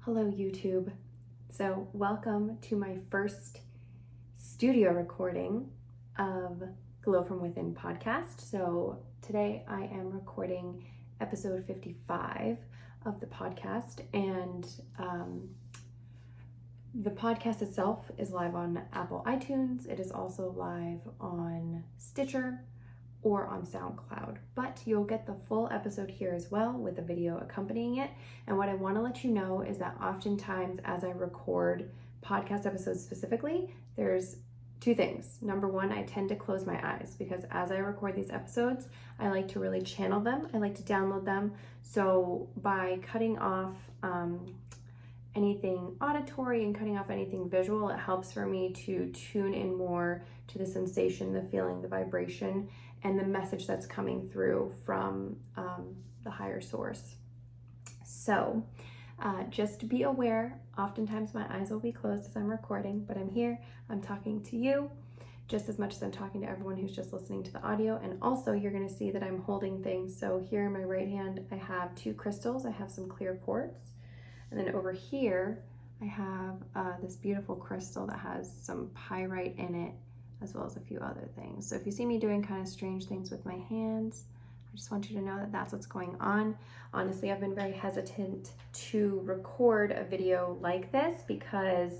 Hello, YouTube. So welcome to my first studio recording of Glow From Within podcast. So today I am recording episode 55 of the podcast, and the podcast itself is live on Apple iTunes. It is also live on Stitcher or on SoundCloud, but you'll get the full episode here as well with a video accompanying it. And what I want to let you know is that oftentimes as I record podcast episodes specifically, there's two things. Number one, I tend to close my eyes because as I record these episodes, I like to really channel them. I like to download them. So by cutting off anything auditory and cutting off anything visual, it helps for me to tune in more to the sensation, the feeling, the vibration, and the message that's coming through from the higher source. So just be aware, oftentimes my eyes will be closed as I'm recording, but I'm here, I'm talking to you just as much as I'm talking to everyone who's just listening to the audio. And also you're gonna see that I'm holding things. So here in my right hand, I have two crystals. I have some clear quartz. And then over here, I have this beautiful crystal that has some pyrite in it, as well as a few other things. So if you see me doing kind of strange things with my hands, I just want you to know that that's what's going on. Honestly, I've been very hesitant to record a video like this because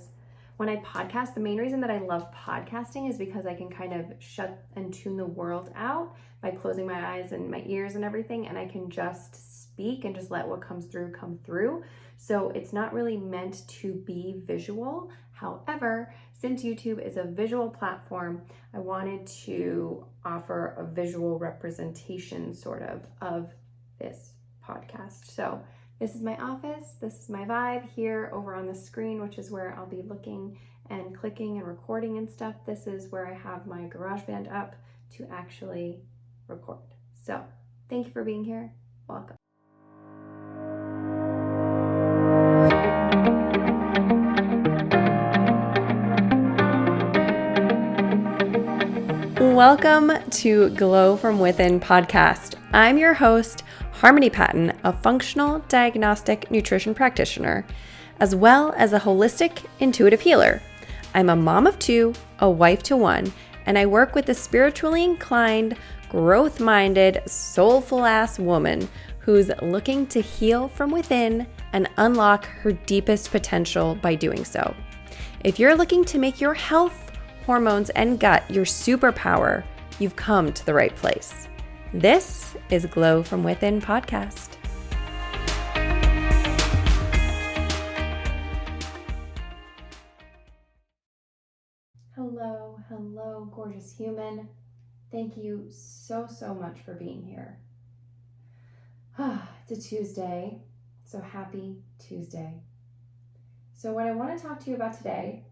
when I podcast, the main reason that I love podcasting is because I can kind of shut and tune the world out by closing my eyes and my ears and everything, and I can just speak and just let what comes through come through. So it's not really meant to be visual. However, since YouTube is a visual platform, I wanted to offer a visual representation sort of this podcast. So this is my office, this is my vibe here over on the screen, which is where I'll be looking and clicking and recording and stuff. This is where I have my GarageBand up to actually record. So thank you for being here. Welcome. Welcome to Glow From Within podcast. I'm your host, Harmony Patton, a functional diagnostic nutrition practitioner, as well as a holistic intuitive healer. I'm a mom of two, a wife to one, and I work with a spiritually inclined, growth-minded, soulful-ass woman who's looking to heal from within and unlock her deepest potential by doing so. If you're looking to make your health, hormones, and gut your superpower, you've come to the right place. This is Glow From Within podcast. Hello, gorgeous human. Thank you so much for being here. It's a Tuesday, so happy Tuesday. So what I want to talk to you about today,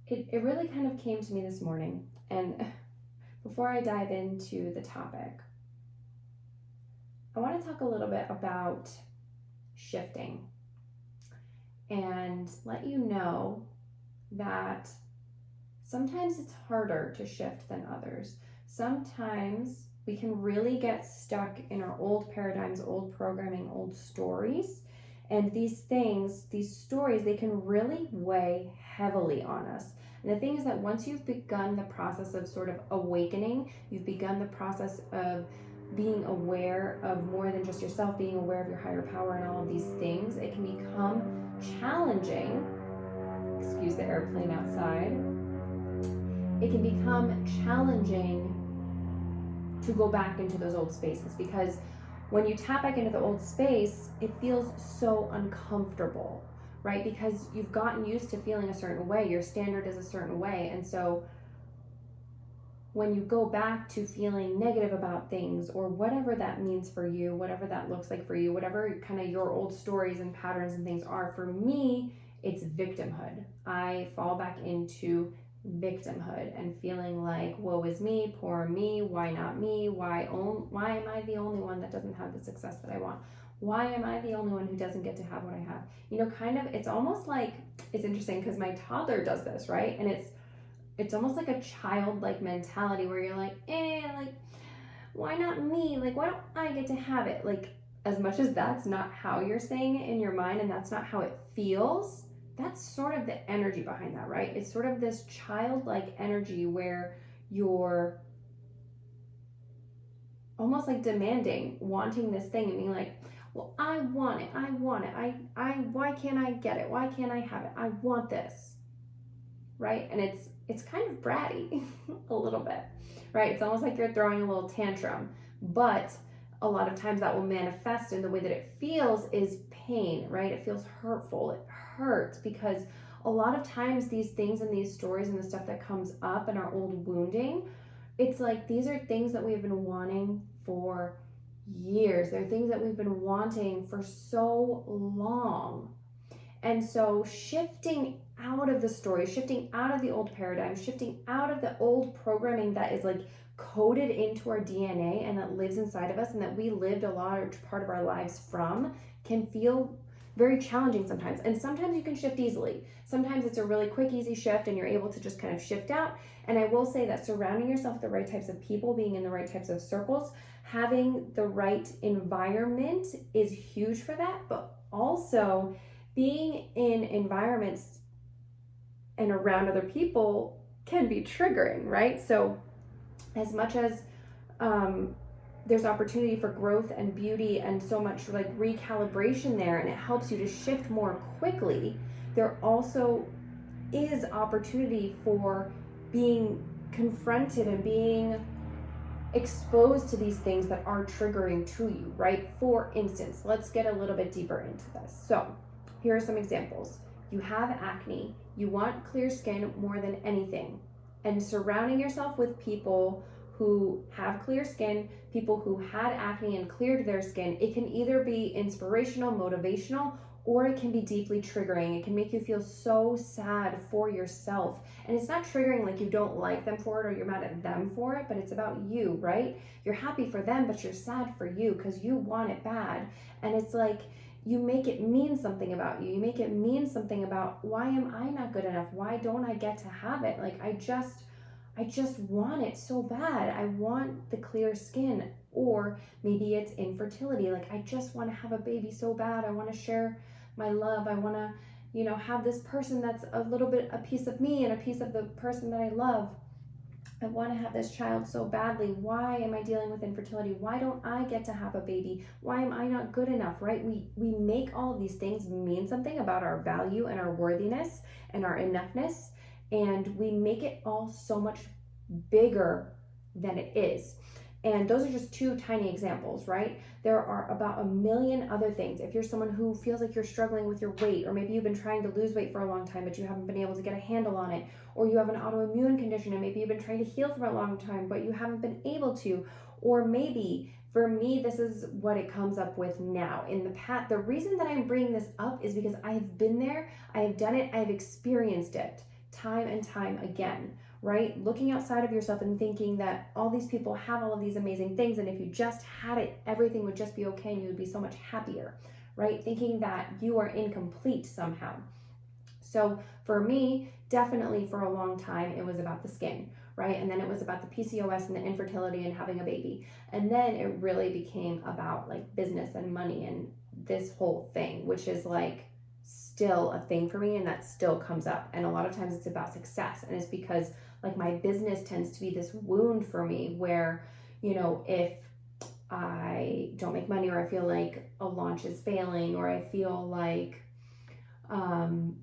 it really kind of came to me this morning, and before I dive into the topic, I want to talk a little bit about shifting and let you know that sometimes it's harder to shift than others. Sometimes we can really get stuck in our old paradigms, old programming, old stories. And these stories, they can really weigh heavily on us. And the thing is that once you've begun the process of sort of awakening, you've begun the process of being aware of more than just yourself, being aware of your higher power and all of these things, it can become challenging. Excuse the airplane outside. It can become challenging to go back into those old spaces, because when you tap back into the old space, it feels so uncomfortable, right? Because you've gotten used to feeling a certain way, your standard is a certain way, and so when you go back to feeling negative about things, or whatever that means for you, whatever that looks like for you, whatever kind of your old stories and patterns and things are, for me, it's victimhood. I fall back into victimhood and feeling like, woe is me, poor me, why not me, why am I the only one that doesn't have the success that I want? Why am I the only one who doesn't get to have what I have? You know, kind of, it's almost like, it's interesting because my toddler does this, right? And it's almost like a childlike mentality where you're like, like, why not me? Like, why don't I get to have it? Like, as much as that's not how you're saying it in your mind and that's not how it feels, that's sort of the energy behind that, right? It's sort of this childlike energy where you're almost like demanding, wanting this thing and being like, well, I want it. Why can't I get it? Why can't I have it? I want this, right? And it's kind of bratty a little bit, right? It's almost like you're throwing a little tantrum, but a lot of times that will manifest in the way that it feels is pain, right? It feels hurtful. It hurts because a lot of times these things and these stories and the stuff that comes up in our old wounding, it's like these are things that we've been wanting for years. They're things that we've been wanting for so long. And so shifting out of the story, shifting out of the old paradigm, shifting out of the old programming that is like coded into our DNA and that lives inside of us and that we lived a large part of our lives from can feel very challenging sometimes. And sometimes you can shift easily. Sometimes it's a really quick, easy shift and you're able to just kind of shift out. And I will say that surrounding yourself with the right types of people, being in the right types of circles, having the right environment is huge for that, but also being in environments and around other people can be triggering, right? So as much as there's opportunity for growth and beauty and so much like recalibration there, and it helps you to shift more quickly, there also is opportunity for being confronted and being exposed to these things that are triggering to you, right? For instance, let's get a little bit deeper into this. So here are some examples. You have acne, you want clear skin more than anything, and surrounding yourself with people who have clear skin, people who had acne and cleared their skin, it can either be inspirational, motivational, or it can be deeply triggering. It can make you feel so sad for yourself. And it's not triggering like you don't like them for it or you're mad at them for it, but it's about you, right? You're happy for them, but you're sad for you because you want it bad. And it's like, you make it mean something about you. You make it mean something about, why am I not good enough? Why don't I get to have it? Like, I just want it so bad. I want the clear skin. Or maybe it's infertility. Like, I just want to have a baby so bad. I want to share my love. I want to, have this person that's a little bit a piece of me and a piece of the person that I love. I want to have this child so badly. Why am I dealing with infertility? Why don't I get to have a baby? Why am I not good enough, right? We make all of these things mean something about our value and our worthiness and our enoughness, and we make it all so much bigger than it is. And those are just two tiny examples, right? There are about a million other things. If you're someone who feels like you're struggling with your weight, or maybe you've been trying to lose weight for a long time, but you haven't been able to get a handle on it, or you have an autoimmune condition and maybe you've been trying to heal for a long time, but you haven't been able to, or maybe for me, this is what it comes up with now. In the past, the reason that I'm bringing this up is because I have been there, I have done it, I have experienced it time and time again. Right? Looking outside of yourself and thinking that all these people have all of these amazing things, and if you just had it, everything would just be okay and you would be so much happier, right? Thinking that you are incomplete somehow. So for me, definitely for a long time, it was about the skin, right? And then it was about the PCOS and the infertility and having a baby. And then it really became about like business and money and this whole thing, which is like still a thing for me, and that still comes up. And a lot of times it's about success, and it's because like my business tends to be this wound for me where, if I don't make money, or I feel like a launch is failing, or I feel like, I'm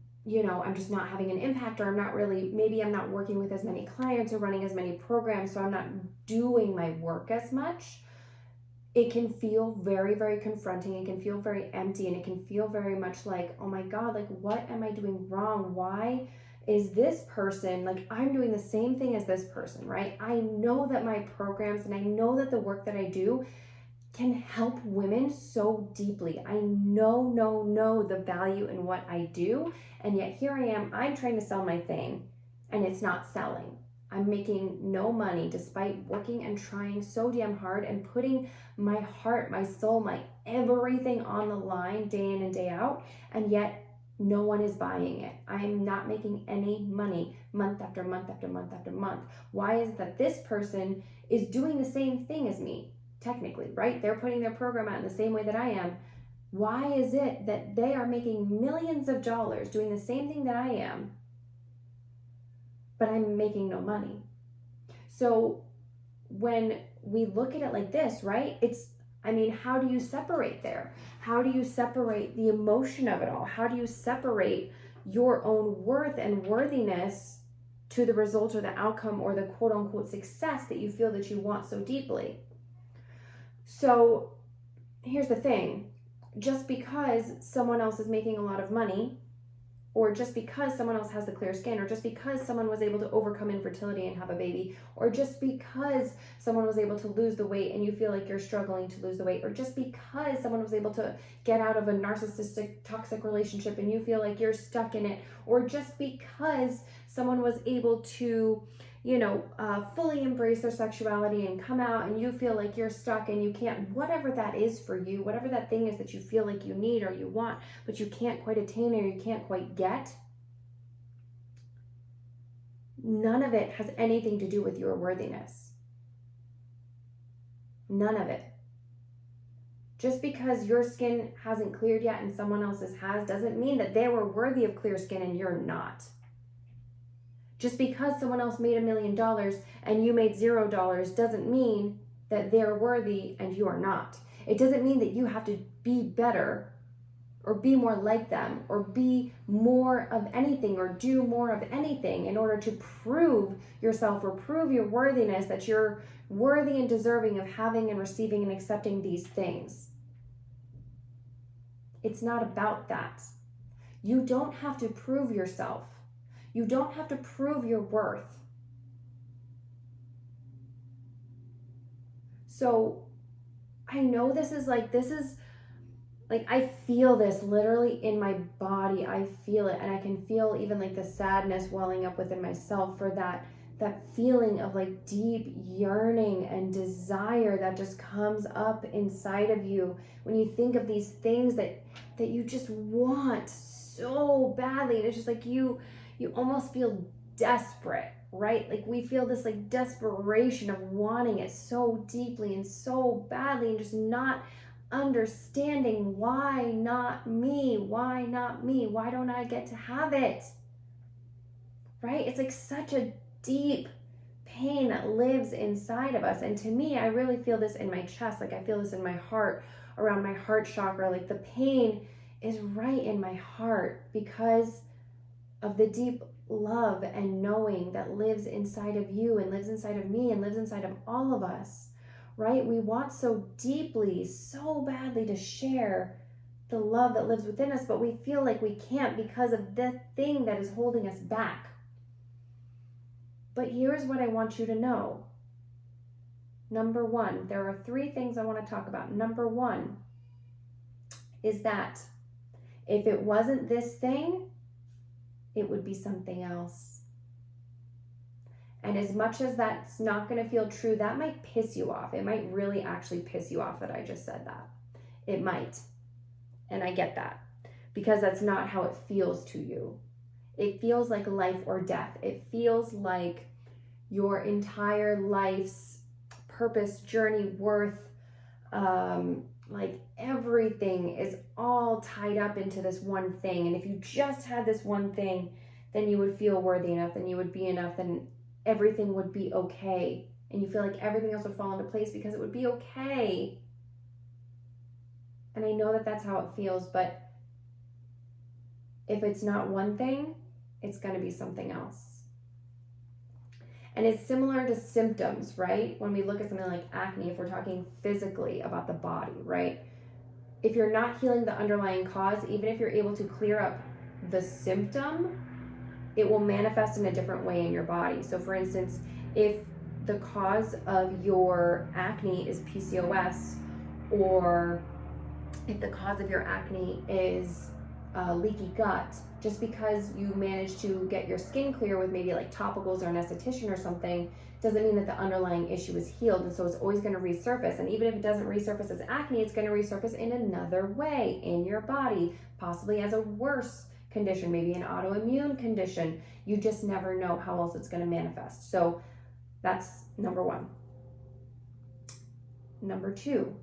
just not having an impact, or maybe I'm not working with as many clients or running as many programs, so I'm not doing my work as much. It can feel very, very confronting. It can feel very empty, and it can feel very much like, oh my God, like, what am I doing wrong? Why is this person, like, I'm doing the same thing as this person, right? I know that my programs and I know that the work that I do can help women so deeply. I know the value in what I do. And yet here I am, I'm trying to sell my thing and it's not selling. I'm making no money despite working and trying so damn hard and putting my heart, my soul, my everything on the line day in and day out. And yet no one is buying it. I'm not making any money month after month after month after month. Why is it that this person is doing the same thing as me? technically, right? They're putting their program out in the same way that I am. Why is it that they are making millions of dollars doing the same thing that I am, but I'm making no money? So when we look at it like this, right? How do you separate there? How do you separate the emotion of it all? How do you separate your own worth and worthiness to the result or the outcome or the quote unquote success that you feel that you want so deeply? So here's the thing. Just because someone else is making a lot of money, or just because someone else has the clear skin, or just because someone was able to overcome infertility and have a baby, or just because someone was able to lose the weight and you feel like you're struggling to lose the weight, or just because someone was able to get out of a narcissistic, toxic relationship and you feel like you're stuck in it, or just because someone was able to fully embrace their sexuality and come out and you feel like you're stuck and you can't, whatever that is for you, whatever that thing is that you feel like you need or you want, but you can't quite attain or you can't quite get, none of it has anything to do with your worthiness. None of it. Just because your skin hasn't cleared yet and someone else's has doesn't mean that they were worthy of clear skin and you're not. Just because someone else made $1 million and you made $0 doesn't mean that they're worthy and you are not. It doesn't mean that you have to be better or be more like them or be more of anything or do more of anything in order to prove yourself or prove your worthiness, that you're worthy and deserving of having and receiving and accepting these things. It's not about that. You don't have to prove yourself. You don't have to prove your worth. So I know this is like I feel this literally in my body. I feel it, and I can feel even like the sadness welling up within myself for that feeling of like deep yearning and desire that just comes up inside of you when you think of these things that you just want so badly. And it's just like you almost feel desperate, right? Like we feel this like desperation of wanting it so deeply and so badly and just not understanding why not me? Why not me? Why don't I get to have it? Right? It's like such a deep pain that lives inside of us. And to me, I really feel this in my chest. Like I feel this in my heart, around my heart chakra. Like the pain is right in my heart because of the deep love and knowing that lives inside of you and lives inside of me and lives inside of all of us, right? We want so deeply, so badly to share the love that lives within us, but we feel like we can't because of the thing that is holding us back. But here's what I want you to know. Number one, there are 3 things I want to talk about. Number 1 is that if it wasn't this thing, it would be something else. And as much as that's not going to feel true, that might piss you off. It might really actually piss you off that I just said that. It might. And I get that because that's not how it feels to you. It feels like life or death. It feels like your entire life's purpose, journey, worth, like everything is all tied up into this one thing. And if you just had this one thing, then you would feel worthy enough, then you would be enough, then everything would be okay. And you feel like everything else would fall into place because it would be okay. And I know that that's how it feels, but if it's not one thing, it's going to be something else. And it's similar to symptoms, right? When we look at something like acne, if we're talking physically about the body, right? If you're not healing the underlying cause, even if you're able to clear up the symptom, it will manifest in a different way in your body. So for instance, if the cause of your acne is PCOS, or if the cause of your acne is leaky gut, just because you manage to get your skin clear with maybe like topicals or an esthetician or something, doesn't mean that the underlying issue is healed. And so it's always going to resurface. And even if it doesn't resurface as acne, it's going to resurface in another way in your body, possibly as a worse condition, maybe an autoimmune condition. You just never know how else it's going to manifest. So that's number 1. Number 2,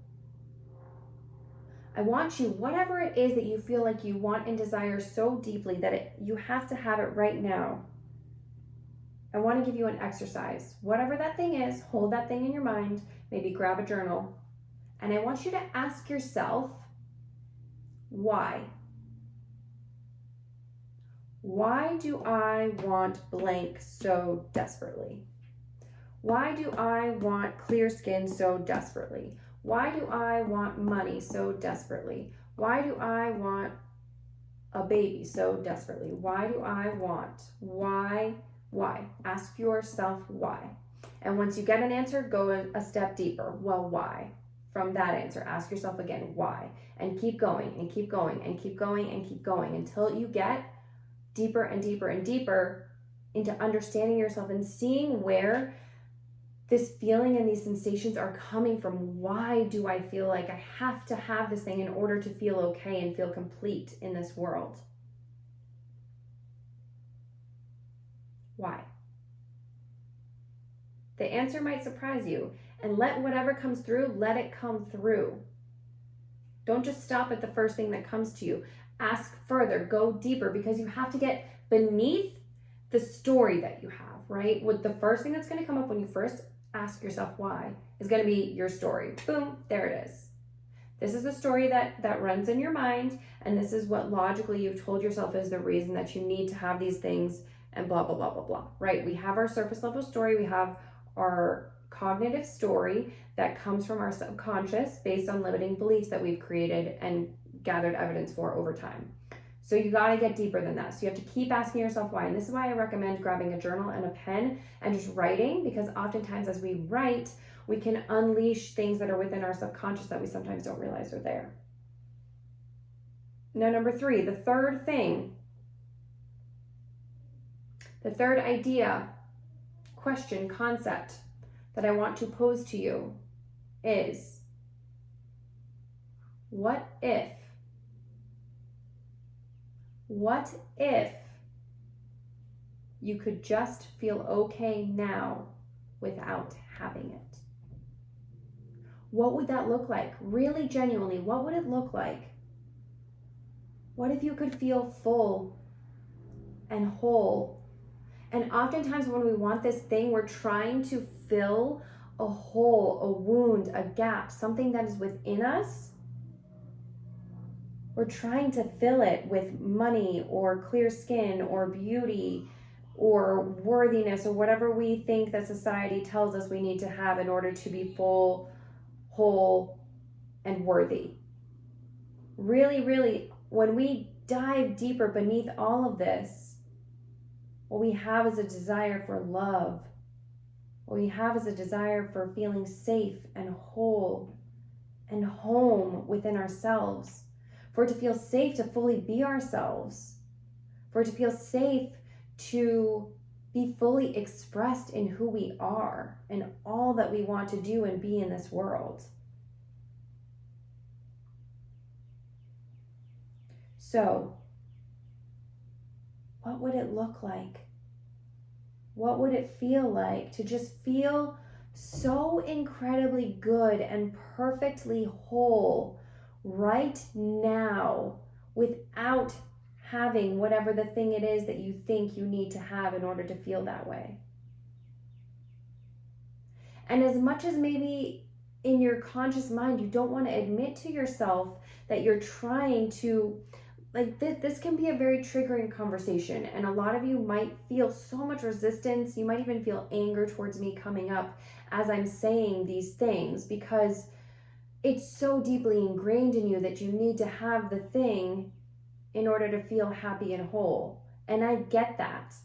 I want you, whatever it is that you feel like you want and desire so deeply that you have to have it right now. I want to give you an exercise. Whatever that thing is, hold that thing in your mind, maybe grab a journal, and I want you to ask yourself, why? Why do I want blank so desperately? Why do I want clear skin so desperately? Why do I want money so desperately? Why do I want a baby so desperately? Why do I want? Why? Ask yourself why. And once you get an answer, go a step deeper. Well, why? From that answer, ask yourself again, why? And keep going and keep going and keep going and keep going until you get deeper and deeper and deeper into understanding yourself and seeing where this feeling and these sensations are coming from. Why do I feel like I have to have this thing in order to feel okay and feel complete in this world? Why? The answer might surprise you, and let whatever comes through, let it come through. Don't just stop at the first thing that comes to you. Ask further, go deeper, because you have to get beneath the story that you have, right? With the first thing that's going to come up when you first ask yourself why is going to be your story. Boom, there it is. This is the story that runs in your mind, and this is what logically you've told yourself is the reason that you need to have these things, and blah, blah, blah, blah, blah, right? We have our surface level story. We have our cognitive story that comes from our subconscious based on limiting beliefs that we've created and gathered evidence for over time. So you got to get deeper than that. So you have to keep asking yourself why. And this is why I recommend grabbing a journal and a pen and just writing, because oftentimes as we write, we can unleash things that are within our subconscious that we sometimes don't realize are there. Now, number 3, the third thing, the third idea, question, concept that I want to pose to you is, what if you could just feel okay now without having it? What would that look like? Really genuinely, what would it look like? What if you could feel full and whole? And oftentimes when we want this thing, we're trying to fill a hole, a wound, a gap, something that is within us. We're trying to fill it with money or clear skin or beauty or worthiness or whatever we think that society tells us we need to have in order to be full, whole, and worthy. Really, really, when we dive deeper beneath all of this, what we have is a desire for love. What we have is a desire for feeling safe and whole and home within ourselves. For it to feel safe to fully be ourselves. For it to feel safe to be fully expressed in who we are and all that we want to do and be in this world. So, what would it look like? What would it feel like to just feel so incredibly good and perfectly whole right now without having whatever the thing it is that you think you need to have in order to feel that way? And as much as maybe in your conscious mind you don't want to admit to yourself that you're trying to, like, this can be a very triggering conversation, and a lot of you might feel so much resistance. You might even feel anger towards me coming up as I'm saying these things, because it's so deeply ingrained in you that you need to have the thing in order to feel happy and whole. And I get that.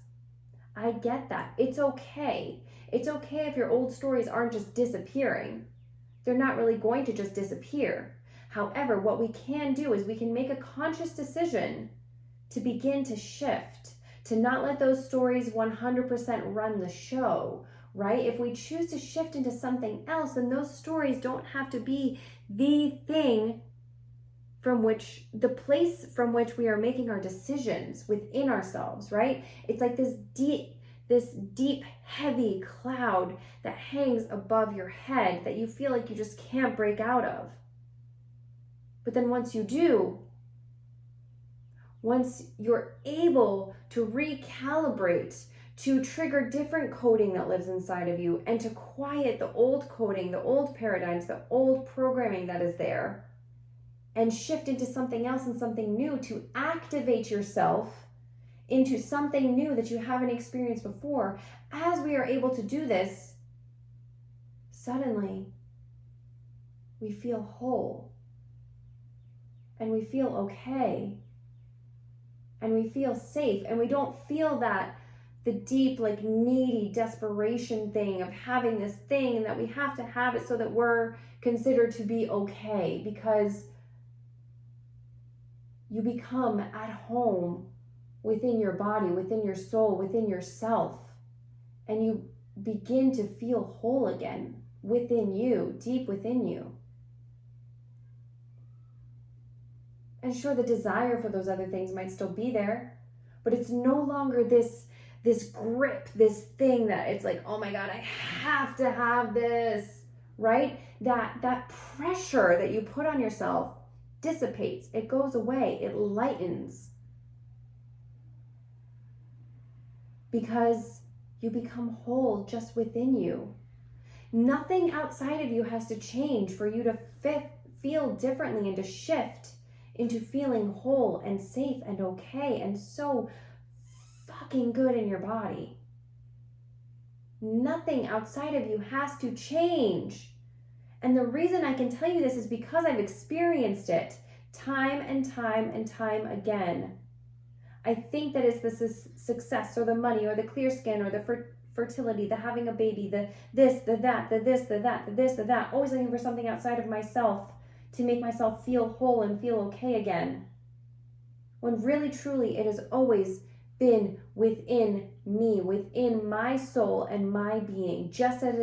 It's okay. It's okay if your old stories aren't just disappearing. They're not really going to just disappear. However, what we can do is we can make a conscious decision to begin to shift, to not let those stories 100% run the show, right? If we choose to shift into something else, then those stories don't have to be the thing from which, the place from which we are making our decisions within ourselves, right? It's like this this deep, heavy cloud that hangs above your head that you feel like you just can't break out of. But then once you do, once you're able to recalibrate, to trigger different coding that lives inside of you and to quiet the old coding, the old paradigms, the old programming that is there, and shift into something else and something new, to activate yourself into something new that you haven't experienced before. As we are able to do this, suddenly we feel whole and we feel okay and we feel safe, and we don't feel that the deep, like, needy desperation thing of having this thing and that we have to have it so that we're considered to be okay, because you become at home within your body, within your soul, within yourself, and you begin to feel whole again within you, deep within you. And sure, the desire for those other things might still be there, but it's no longer this grip, this thing that it's like, oh my God, I have to have this, right? That pressure that you put on yourself dissipates, it goes away, it lightens. Because you become whole just within you. Nothing outside of you has to change for you to feel differently and to shift into feeling whole and safe and okay and so fucking good in your body. Nothing outside of you has to change. And the reason I can tell you this is because I've experienced it time and time and time again. I think that it's the success or the money or the clear skin or the fertility, the having a baby, the this, the that, the this, the that, the this, the that, always looking for something outside of myself to make myself feel whole and feel okay again. When really, truly, it has always been within me, within my soul and my being, just as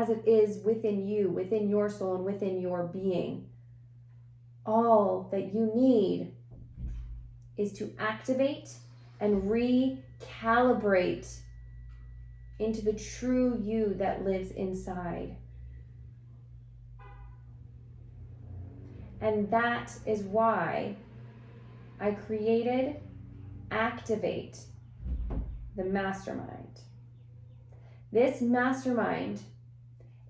it is within you, within your soul and within your being. All that you need is to activate and recalibrate into the true you that lives inside. And that is why I created Activate, the mastermind. This mastermind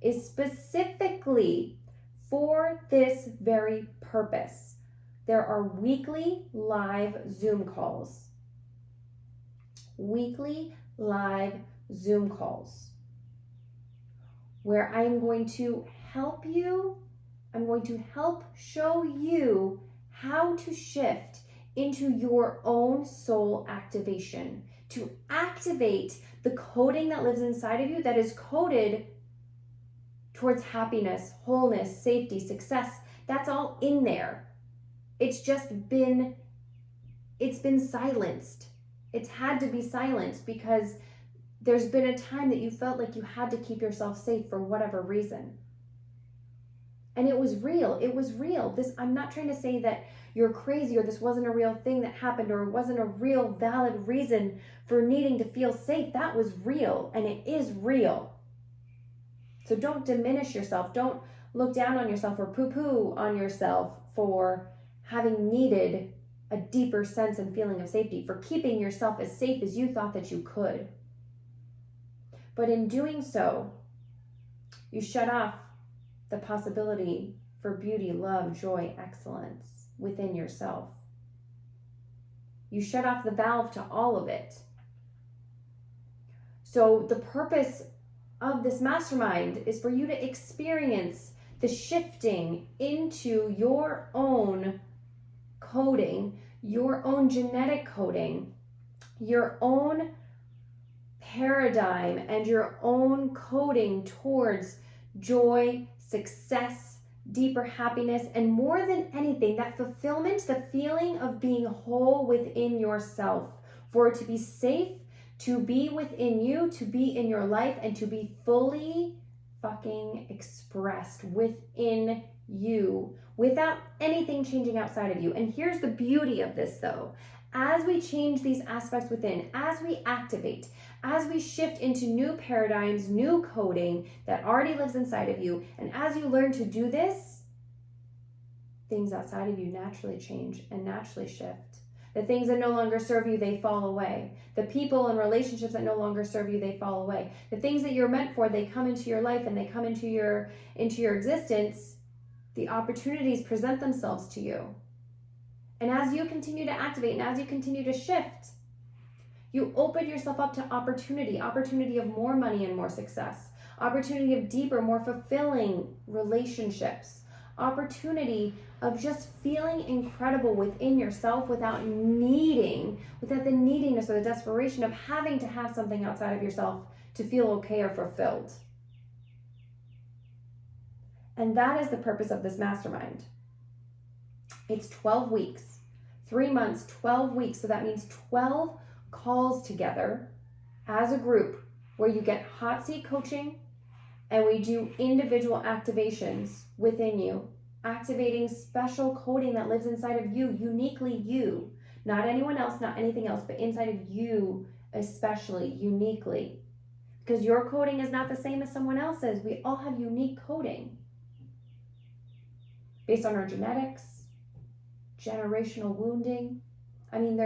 is specifically for this very purpose. There are weekly live Zoom calls. Weekly live Zoom calls where I'm going to help you. I'm going to help show you how to shift into your own soul activation, to activate the coding that lives inside of you that is coded towards happiness, wholeness, safety, success. That's all in there. It's been silenced. It's had to be silenced because there's been a time that you felt like you had to keep yourself safe for whatever reason. And it was real. It was real. I'm not trying to say that you're crazy or this wasn't a real thing that happened or it wasn't a real valid reason for needing to feel safe. That was real, and it is real. So don't diminish yourself. Don't look down on yourself or poo-poo on yourself for having needed a deeper sense and feeling of safety, for keeping yourself as safe as you thought that you could. But in doing so, you shut off the possibility for beauty, love, joy, excellence within yourself. You shut off the valve to all of it. So the purpose of this mastermind is for you to experience the shifting into your own coding, your own genetic coding, your own paradigm, and your own coding towards joy, success, deeper happiness, and more than anything, that fulfillment, the feeling of being whole within yourself, for it to be safe, to be within you, to be in your life, and to be fully fucking expressed within you without anything changing outside of you. And here's the beauty of this though. as we change these aspects within, as we activate, as we shift into new paradigms, new coding that already lives inside of you, and as you learn to do this, things outside of you naturally change and naturally shift. The things that no longer serve you, they fall away. The people and relationships that no longer serve you, they fall away. The things that you're meant for, they come into your life and they come into your existence. The opportunities present themselves to you. And as you continue to activate and as you continue to shift, you open yourself up to opportunity of more money and more success, opportunity of deeper, more fulfilling relationships, opportunity of just feeling incredible within yourself without the neediness or the desperation of having to have something outside of yourself to feel okay or fulfilled. And that is the purpose of this mastermind. It's 12 weeks, 3 months, 12 weeks. So that means 12 calls together as a group where you get hot seat coaching and we do individual activations within you, activating special coding that lives inside of you, uniquely you, not anyone else, not anything else, but inside of you, especially uniquely, because your coding is not the same as someone else's. We all have unique coding based on our genetics, generational wounding. I mean,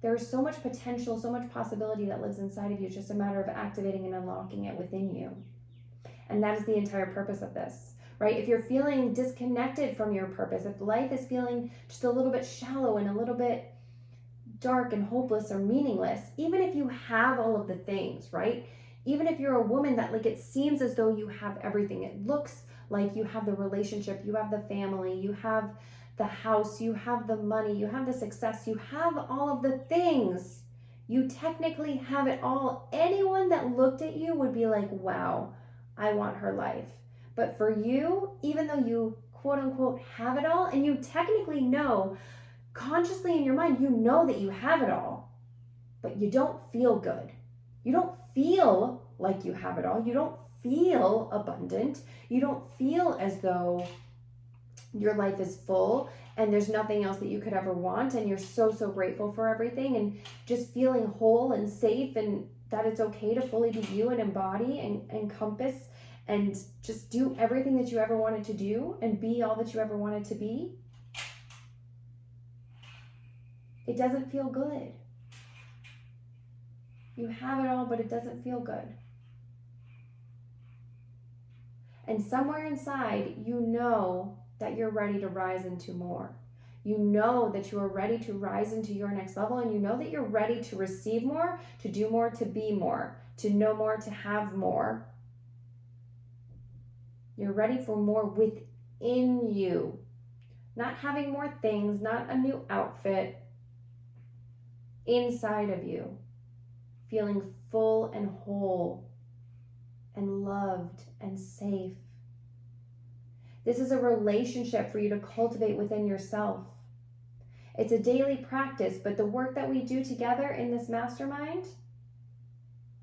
there's so much potential, so much possibility that lives inside of you. It's just a matter of activating and unlocking it within you. And that is the entire purpose of this, right? If you're feeling disconnected from your purpose, if life is feeling just a little bit shallow and a little bit dark and hopeless or meaningless, even if you have all of the things, right? Even if you're a woman that it seems as though you have everything, it looks like you have the relationship, you have the family, you have the house, you have the money, you have the success, you have all of the things. You technically have it all. Anyone that looked at you would be like, wow, I want her life. But for you, even though you quote unquote have it all, and you technically know, consciously in your mind, you know that you have it all, but you don't feel good. You don't feel like you have it all. You don't feel abundant. You don't feel as though your life is full and there's nothing else that you could ever want, and you're so grateful for everything and just feeling whole and safe, and that it's okay to fully be you and embody and encompass and just do everything that you ever wanted to do and be all that you ever wanted to be. It doesn't feel good. You have it all, but it doesn't feel good. And somewhere inside, you know that you're ready to rise into more. You know that you are ready to rise into your next level, and you know that you're ready to receive more, to do more, to be more, to know more, to have more. You're ready for more within you. Not having more things, not a new outfit. Inside of you. Feeling full and whole and loved and safe. This is a relationship for you to cultivate within yourself. It's a daily practice, but the work that we do together in this mastermind,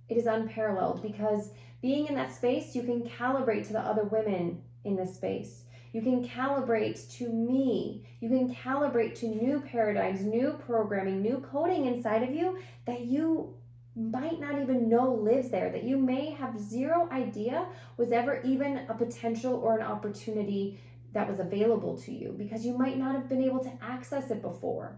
it is unparalleled, because being in that space, you can calibrate to the other women in this space. You can calibrate to me. You can calibrate to new paradigms, new programming, new coding inside of you that you might not even know lives there, that you may have zero idea was ever even a potential or an opportunity that was available to you, because you might not have been able to access it before.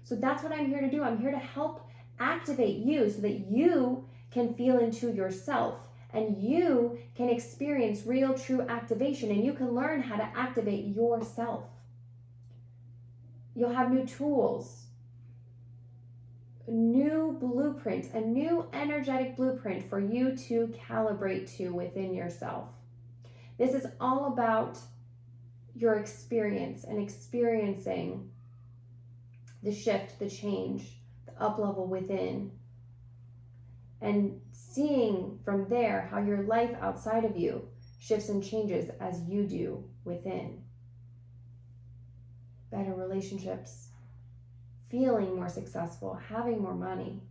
So that's what I'm here to do. I'm here to help activate you so that you can feel into yourself and you can experience real, true activation, and you can learn how to activate yourself. You'll have new tools, new blueprint, a new energetic blueprint for you to calibrate to within yourself. This is all about your experience and experiencing the shift, the change, the up level within, and seeing from there how your life outside of you shifts and changes as you do within. Better relationships, feeling more successful, having more money.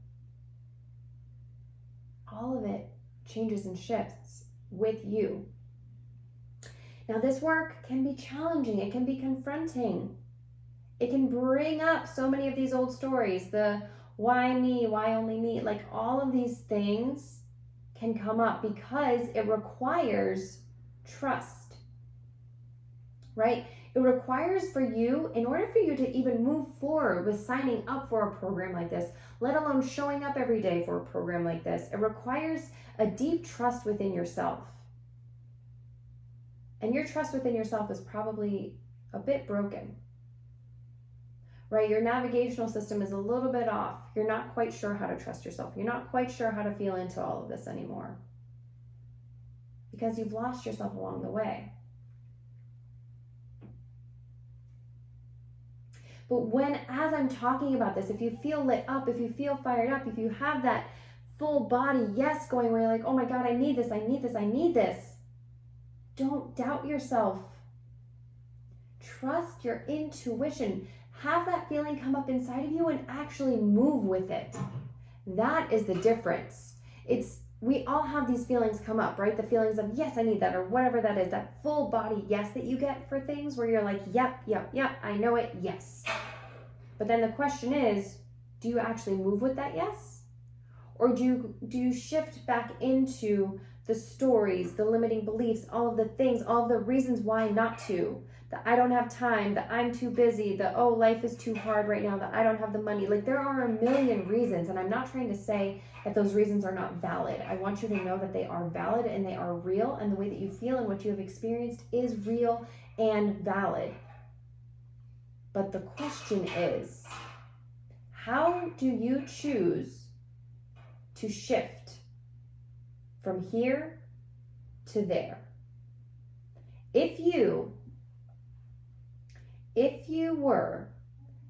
All of it changes and shifts with you. Now, this work can be challenging. It can be confronting. It can bring up so many of these old stories, the why me, why only me, like all of these things can come up because it requires trust, right? It requires for you, in order for you to even move forward with signing up for a program like this, let alone showing up every day for a program like this, it requires a deep trust within yourself. And your trust within yourself is probably a bit broken, right? Your navigational system is a little bit off. You're not quite sure how to trust yourself. You're not quite sure how to feel into all of this anymore because you've lost yourself along the way. But as I'm talking about this, if you feel lit up, if you feel fired up, if you have that full body yes going where you're like, oh my God, I need this, I need this, I need this. Don't doubt yourself. Trust your intuition. Have that feeling come up inside of you and actually move with it. That is the difference. We all have these feelings come up, right? The feelings of, yes, I need that, or whatever that is, that full body yes that you get for things where you're like, yep, I know it, yes. But then the question is, do you actually move with that yes? Or do you shift back into the stories, the limiting beliefs, all of the things, all of the reasons why not to? That I don't have time, that I'm too busy, that, oh, life is too hard right now, that I don't have the money. Like, there are a million reasons, and I'm not trying to say that those reasons are not valid. I want you to know that they are valid and they are real, and the way that you feel and what you have experienced is real and valid. But the question is, how do you choose to shift from here to there? If you were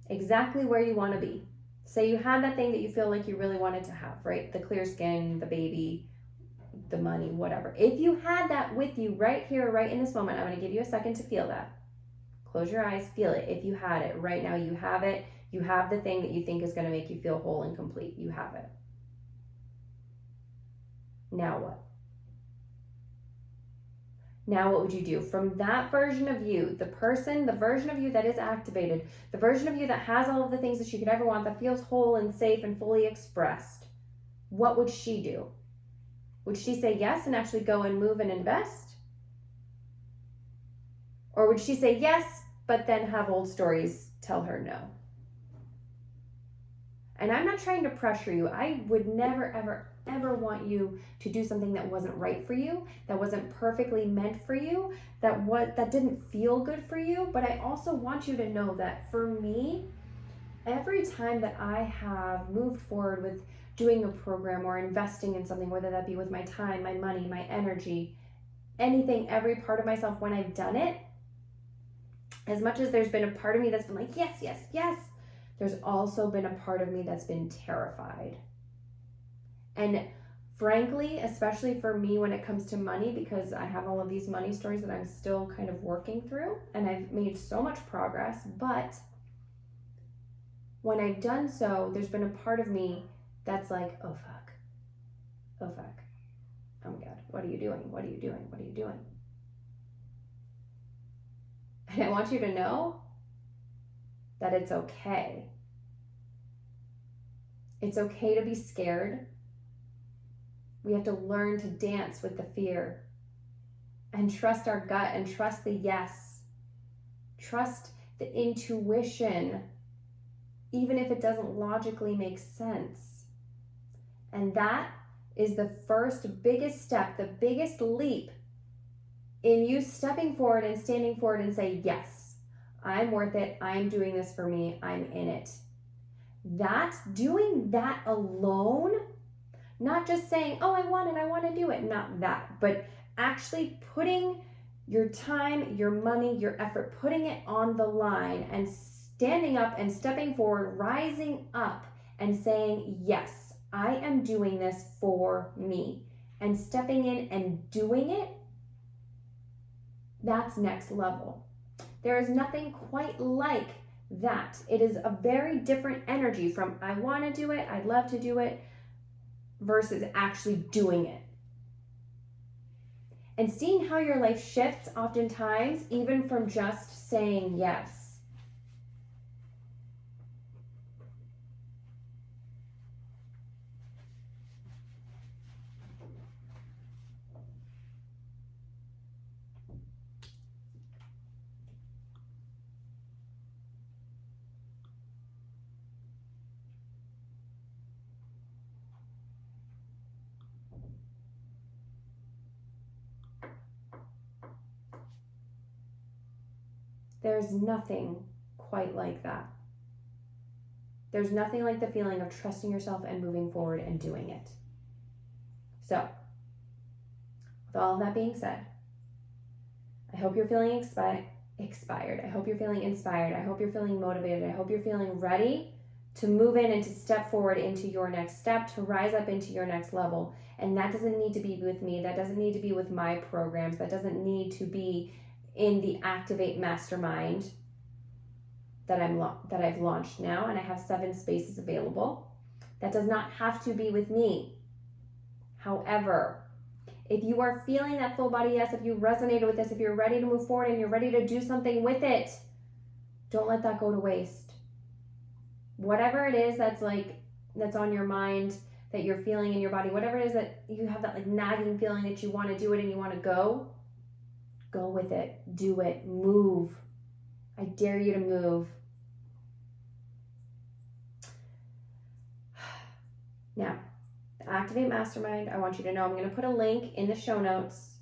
exactly where you want to be, say you had that thing that you feel like you really wanted to have, right? The clear skin, the baby, the money, whatever. If you had that with you right here, right in this moment, I'm going to give you a second to feel that. Close your eyes, feel it. If you had it right now, you have it. You have the thing that you think is going to make you feel whole and complete. You have it. Now what? Now what would you do? From that version of you, the version of you that is activated, the version of you that has all of the things that she could ever want, that feels whole and safe and fully expressed, what would she do? Would she say yes and actually go and move and invest? Or would she say yes, but then have old stories tell her no? And I'm not trying to pressure you. I would never, ever want you to do something that wasn't right for you, that wasn't perfectly meant for you, that didn't feel good for you. But I also want you to know that for me, every time that I have moved forward with doing a program or investing in something, whether that be with my time, my money, my energy, anything, every part of myself, when I've done it, as much as there's been a part of me that's been like, yes, yes, yes, there's also been a part of me that's been terrified. And frankly, especially for me when it comes to money, because I have all of these money stories that I'm still kind of working through, and I've made so much progress, but when I've done so, there's been a part of me that's like, oh fuck, oh my God, what are you doing? What are you doing? What are you doing? And I want you to know that it's okay. It's okay to be scared. We have to learn to dance with the fear and trust our gut and trust the yes. Trust the intuition, even if it doesn't logically make sense. And that is the first biggest step, the biggest leap in you stepping forward and standing forward and say, yes, I'm worth it. I'm doing this for me. I'm in it. Doing that alone, not just saying, oh, I want it, I want to do it, not that, but actually putting your time, your money, your effort, putting it on the line and standing up and stepping forward, rising up and saying, yes, I am doing this for me, and stepping in and doing it, that's next level. There is nothing quite like that. It is a very different energy from I want to do it, I'd love to do it, versus actually doing it. And seeing how your life shifts oftentimes, even from just saying yes. There's nothing quite like that. There's nothing like the feeling of trusting yourself and moving forward and doing it. So, with all of that being said, I hope you're feeling expired. I hope you're feeling inspired. I hope you're feeling motivated. I hope you're feeling ready to move in and to step forward into your next step, to rise up into your next level. And that doesn't need to be with me. That doesn't need to be with my programs. That doesn't need to be in the Activate Mastermind that I've launched now, and I have 7 spaces available. That does not have to be with me. However, if you are feeling that full body yes, if you resonated with this, if you're ready to move forward and you're ready to do something with it, don't let that go to waste. Whatever it is that's on your mind, that you're feeling in your body, whatever it is that you have that like nagging feeling that you want to do it and you want to go with it, do it, move. I dare you to move. Now, the Activate Mastermind, I want you to know I'm going to put a link in the show notes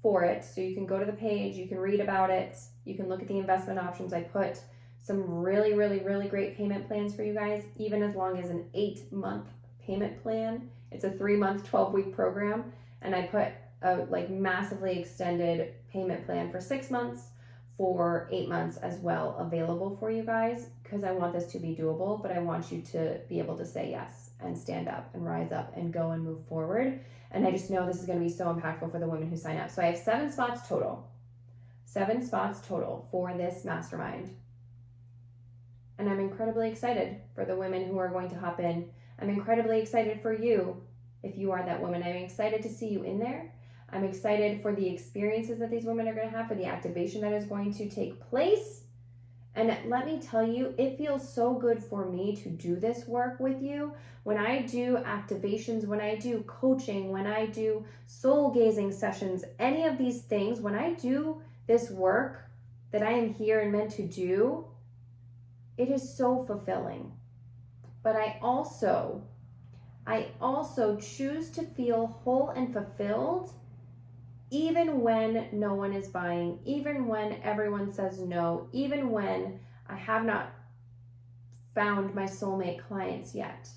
for it. So you can go to the page, you can read about it, you can look at the investment options. I put some really, really, really great payment plans for you guys, even as long as an 8-month payment plan. It's a 3-month, 12-week program. And I put a massively extended payment plan for 6 months, for 8 months as well, available for you guys, because I want this to be doable, but I want you to be able to say yes and stand up and rise up and go and move forward. And I just know this is going to be so impactful for the women who sign up. So I have 7 spots total. 7 spots total for this mastermind. And I'm incredibly excited for the women who are going to hop in. I'm incredibly excited for you if you are that woman. I'm excited to see you in there. I'm excited for the experiences that these women are going to have, for the activation that is going to take place. And let me tell you, it feels so good for me to do this work with you. When I do activations, when I do coaching, when I do soul gazing sessions, any of these things, when I do this work that I am here and meant to do, it is so fulfilling. But I also choose to feel whole and fulfilled even when no one is buying, even when everyone says no, even when I have not found my soulmate clients yet.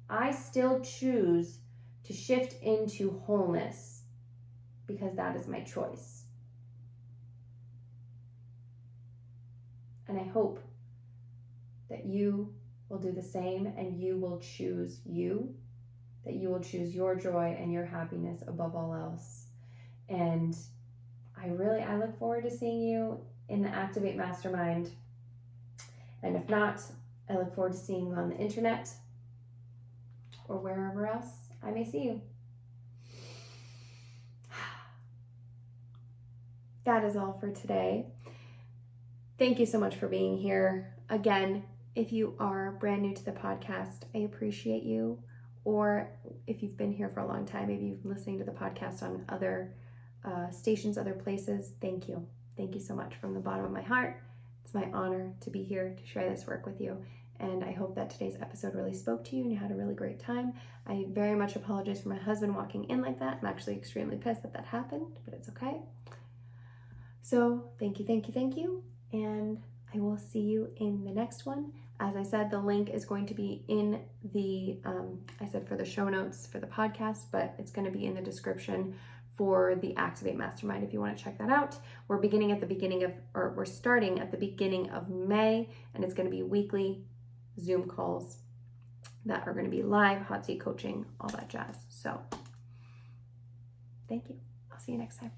I still choose to shift into wholeness because that is my choice. And I hope that you will do the same, and you will choose you, that you will choose your joy and your happiness above all else. And I look forward to seeing you in the Activate Mastermind. And if not, I look forward to seeing you on the internet or wherever else I may see you. That is all for today. Thank you so much for being here. Again, if you are brand new to the podcast, I appreciate you. Or if you've been here for a long time, maybe you've been listening to the podcast on other stations, other places, thank you. Thank you so much from the bottom of my heart. It's my honor to be here to share this work with you. And I hope that today's episode really spoke to you and you had a really great time. I very much apologize for my husband walking in like that. I'm actually extremely pissed that happened, but it's okay. So thank you. And I will see you in the next one. As I said, the link is going to be in the, I said for the show notes for the podcast, but it's going to be in the description for the Activate Mastermind if you want to check that out. We're starting at the beginning of May, and it's going to be weekly Zoom calls that are going to be live, hot seat coaching, all that jazz. So thank you. I'll see you next time.